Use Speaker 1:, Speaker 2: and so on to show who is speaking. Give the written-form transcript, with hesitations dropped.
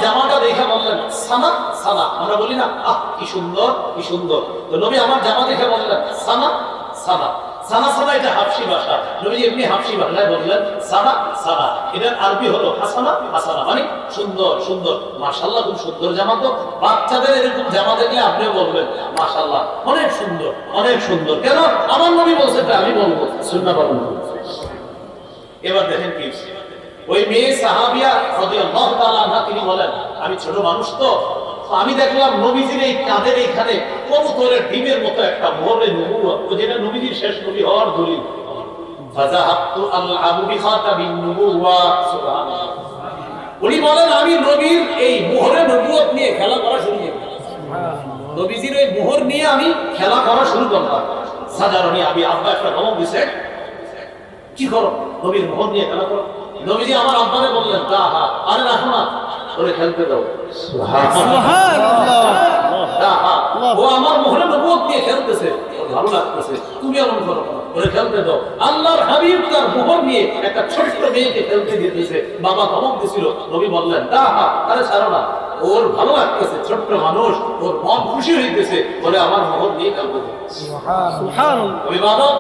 Speaker 1: জামাটা দেখে বললেন সানা সানা, আমরা বলি না আহ কি সুন্দর কি সুন্দর, তো নবী আমার জামা দেখে বললেন সানা সানা সানা সানা, এটা হাফসি ভাষা, নবী এমনি হাফসি ভাষায় বললেন সানা সানা, এটার আরবি হলো হাসানা হাসানা, মানে সুন্দর সুন্দর, মাশাআল্লাহ খুব সুন্দর জামা। তো বাচ্চাদের এরকম জামা দেখলে আপনিও বলবেন মাশাআল্লাহ অনেক সুন্দর অনেক সুন্দর, কেন আমার নবী বলছে তা আমি বলবো, সুন্নাহ বলবো। এবার দেখেন কি ওই মেয়ে সাহাবিয়া রাদিয়াল্লাহু তাআলা আনহা তিনি বলেন আমি ছোট মানুষ, তো আমি দেখলাম নবীজির এই কাঁধের এইখানে কবুতরের ডিমের মতো একটা মোহরে নবুয়ত, যেটা নবীজির শেষ নবী হওয়ার দলিল। ফাযাহাবতু আলআবু বিখাতাবিন নবুওয়া, সুবহানাল্লাহ। উনি বলেন আমি নবীর এই মোহরে নবুয়ত নিয়ে খেলা করা শুরু করলাম, নবীজির এই মোহর নিয়ে আমি খেলা করা শুরু করলাম। সাজারনি আমি আব্বা একটা ধমক দিছে, কি করো নবীর মোহর নিয়ে খেলা করো। নবীজি আমার আব্বারে বললেন তাহা আরে রাখো না, ওরে খেলতে দাও, ও আমার মোহরে নবুয়ত নিয়ে খেলতেছে, ভালো লাগতেছে, তুমি এমন করো ওরে খেলতে দাও। আল্লাহর হাবিব তার মোহর নিয়ে একটা ছোট্ট মেয়েকে খেলতে দিতেছে, বাবা ধমক দিছিল, নবী বললেন তাহা আরে ছাড়ো না, ওর ভালো লাগতেছে, ছোট্ট মানুষ, ওর মন খুশি হইতেছে বলে আমার মোহর নিয়ে খেলতে দাও। সুবহানাল্লাহ।